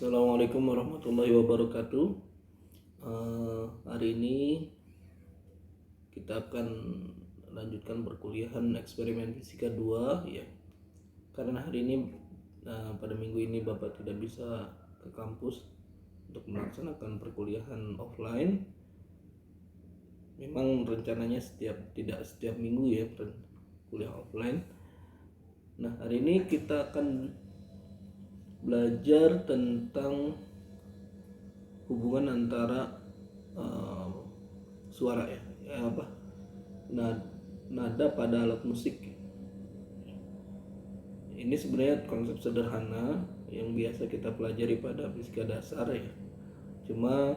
Assalamualaikum warahmatullahi wabarakatuh. Hari ini kita akan lanjutkan perkuliahan eksperimen fisika 2 ya. Karena hari ini pada minggu ini Bapak tidak bisa ke kampus untuk melaksanakan perkuliahan offline. Memang rencananya tidak setiap minggu ya kuliah offline. Nah, hari ini kita akan belajar tentang hubungan antara suara nada pada alat musik. Ini sebenarnya konsep sederhana yang biasa kita pelajari pada fisika dasar ya. Cuma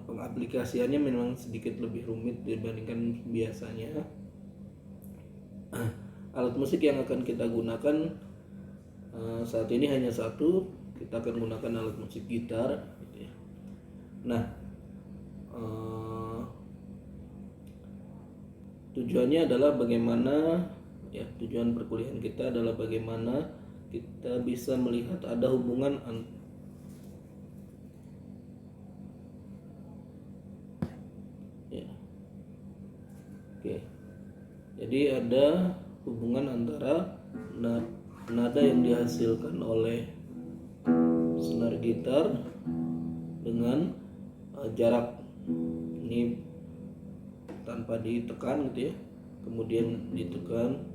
pengaplikasiannya memang sedikit lebih rumit dibandingkan biasanya. Alat musik yang akan kita gunakan saat ini hanya satu. Kita akan gunakan alat musik gitar gitu ya. Nah, tujuannya adalah tujuan perkuliahan kita adalah bagaimana kita bisa melihat ada hubungan Jadi ada hubungan antara nada yang dihasilkan oleh senar gitar dengan jarak ini tanpa ditekan gitu ya, kemudian ditekan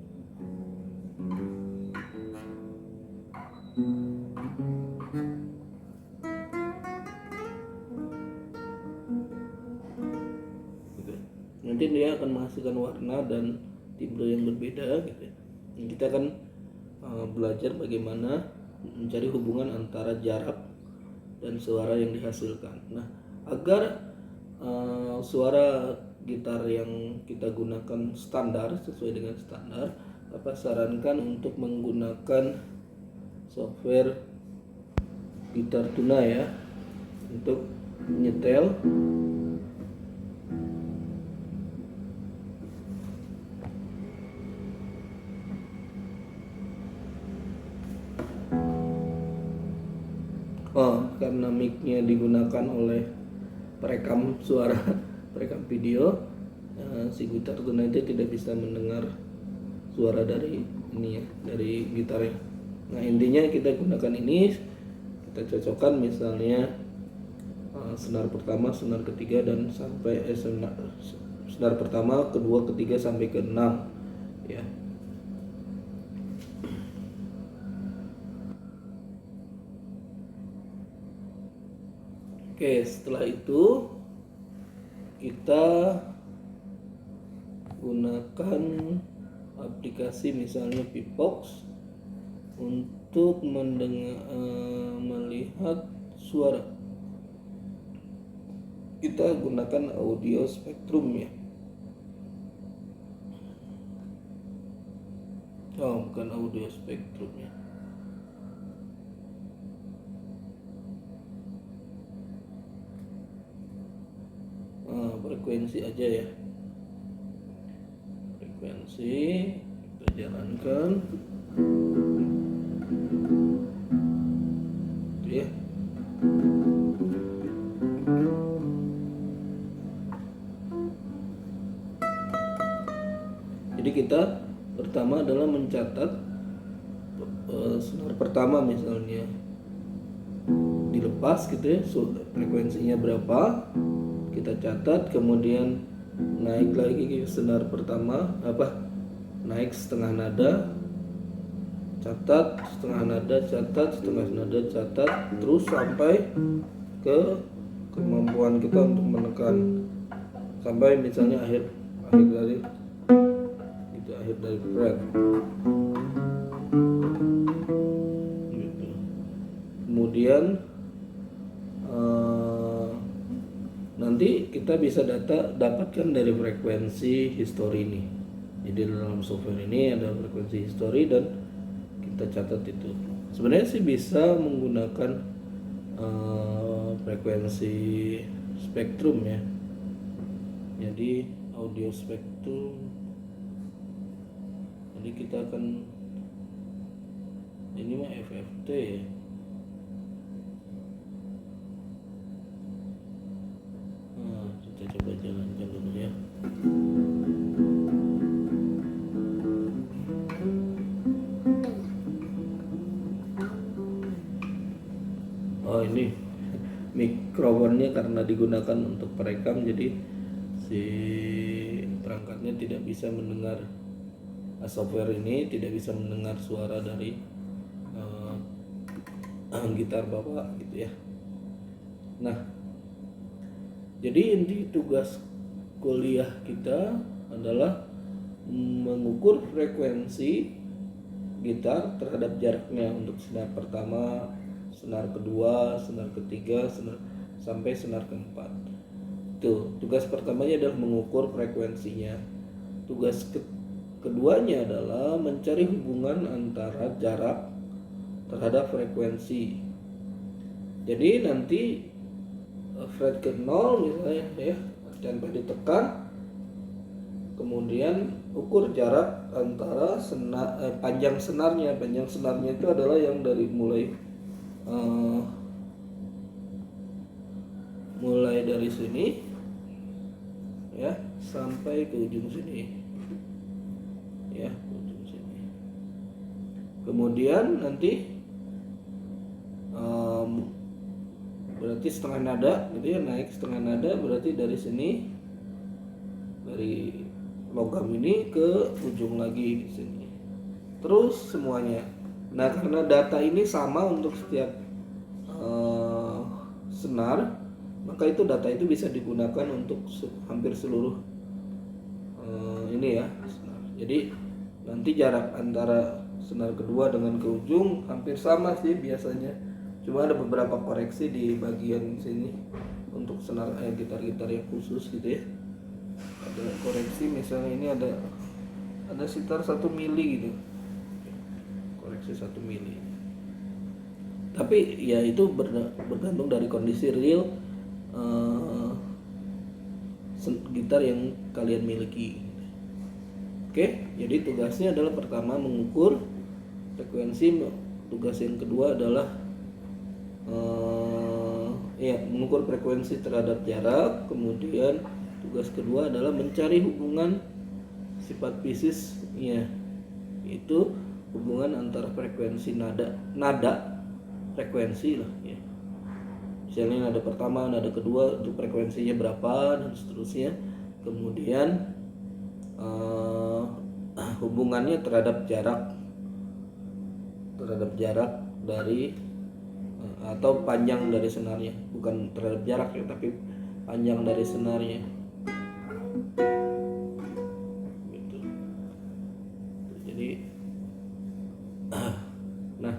gitu. Nanti dia akan menghasilkan warna dan timbre yang berbeda gitu ya. Kita akan belajar bagaimana mencari hubungan antara jarak dan suara yang dihasilkan. Nah, agar suara gitar yang kita gunakan standar, sesuai dengan standar, Bapak sarankan untuk menggunakan software Gitar Tuna ya, untuk menyetel karena mic-nya digunakan oleh perekam suara, perekam video, si Gitar Tuna itu tidak bisa mendengar suara dari ini ya, dari gitarnya. Nah, intinya kita gunakan ini, kita cocokkan misalnya senar pertama, senar ketiga dan sampai senar pertama, kedua, ketiga sampai ke 6 ya. Oke, setelah itu kita gunakan aplikasi misalnya Beatbox untuk melihat suara. Kita gunakan audio spektrum ya. Bukan audio spektrum ya. Frekuensi aja ya. Frekuensi kita jalankan. Itu ya. Jadi kita pertama adalah mencatat senar pertama misalnya dilepas gitu ya, frekuensinya berapa kita catat, kemudian naik lagi ke senar pertama, naik setengah nada, catat setengah nada, catat setengah nada, catat, terus sampai ke kemampuan kita untuk menekan sampai misalnya akhir dari fret gitu. Kemudian nanti kita bisa dapatkan dari frekuensi history ini. Jadi dalam software ini ada frekuensi history dan kita catat itu. Sebenarnya sih bisa menggunakan frekuensi spektrum ya. Jadi audio spektrum. Jadi kita akan ini mah FFT ya. coba jalankan dulu ya. Oh, ini mikrofonnya karena digunakan untuk perekam, jadi si perangkatnya tidak bisa mendengar, software ini tidak bisa mendengar suara dari gitar Bapak gitu ya. Nah, jadi inti tugas kuliah kita adalah mengukur frekuensi gitar terhadap jaraknya untuk senar pertama, senar kedua, senar ketiga, sampai senar keempat. Itu tugas pertamanya adalah mengukur frekuensinya. Tugas keduanya adalah mencari hubungan antara jarak terhadap frekuensi. Jadi nanti fret ke 0 misalnya ya, tanpa ditekan, kemudian ukur jarak antara panjang senarnya. Panjang senarnya itu adalah yang dari mulai dari sini ya sampai ke ujung sini ya, ujung sini. Kemudian nanti berarti setengah nada gitu ya, naik setengah nada, berarti dari sini, dari logam ini ke ujung lagi di sini, terus semuanya. Nah, karena data ini sama untuk setiap senar, maka itu data itu bisa digunakan untuk hampir seluruh ini ya senar. Jadi nanti jarak antara senar kedua dengan ke ujung hampir sama sih biasanya, cuma ada beberapa koreksi di bagian sini untuk senar gitar-gitar yang khusus gitu ya. Ada koreksi, misalnya ini ada sekitar 1 mili gitu, koreksi 1 mili. Tapi ya itu bergantung dari kondisi real gitar yang kalian miliki. Oke, jadi tugasnya adalah pertama mengukur frekuensi, tugas yang kedua adalah mengukur frekuensi terhadap jarak, kemudian tugas kedua adalah mencari hubungan sifat fisiknya, yaitu hubungan antara frekuensi nada frekuensi lah ya. Misalnya nada pertama, nada kedua, untuk frekuensinya berapa dan seterusnya. Kemudian hubungannya terhadap jarak dari atau panjang dari senarnya, bukan terhadap jarak ya, tapi panjang dari senarnya gitu. Jadi nah,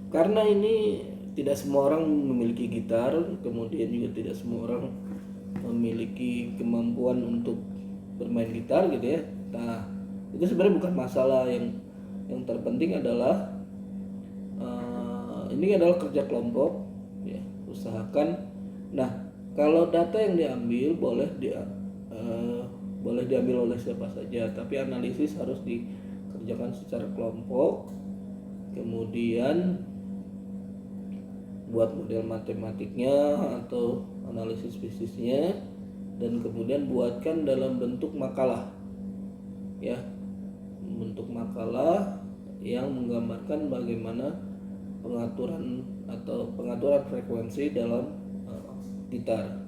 karena ini tidak semua orang memiliki gitar, kemudian juga tidak semua orang memiliki kemampuan untuk bermain gitar gitu ya. Nah, itu sebenarnya bukan masalah. Yang terpenting adalah ini adalah kerja kelompok ya, usahakan. Nah, kalau data yang diambil boleh diambil oleh siapa saja, tapi analisis harus dikerjakan secara kelompok. Kemudian buat model matematiknya atau analisis fisiknya, dan kemudian buatkan dalam bentuk makalah ya, bentuk makalah yang menggambarkan bagaimana pengaturan frekuensi dalam gitar.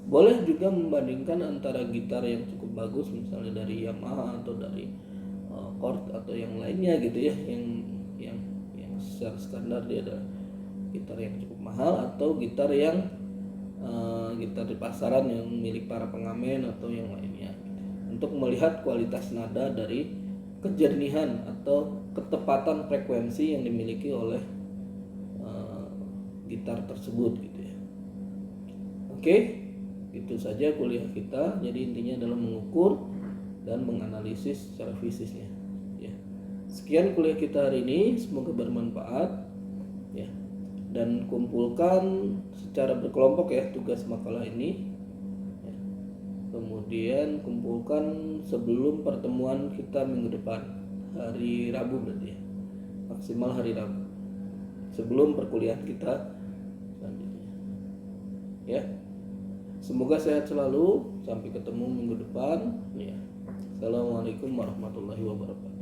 Boleh juga membandingkan antara gitar yang cukup bagus, misalnya dari Yamaha atau dari Korg atau yang lainnya gitu ya, yang secara standar dia ada gitar yang cukup mahal, atau gitar yang gitar di pasaran yang milik para pengamen atau yang lainnya gitu. Untuk melihat kualitas nada dari kejernihan atau ketepatan frekuensi yang dimiliki oleh gitar tersebut gitu ya. Oke, itu saja kuliah kita. Jadi intinya adalah mengukur dan menganalisis secara fisiknya ya. Sekian kuliah kita hari ini, semoga bermanfaat ya. Dan kumpulkan secara berkelompok ya tugas makalah ini ya. Kemudian kumpulkan sebelum pertemuan kita minggu depan, hari Rabu berarti ya, maksimal hari Rabu, sebelum perkuliahan kita selanjutnya ya. Semoga sehat selalu, sampai ketemu minggu depan ya. Assalamualaikum warahmatullahi wabarakatuh.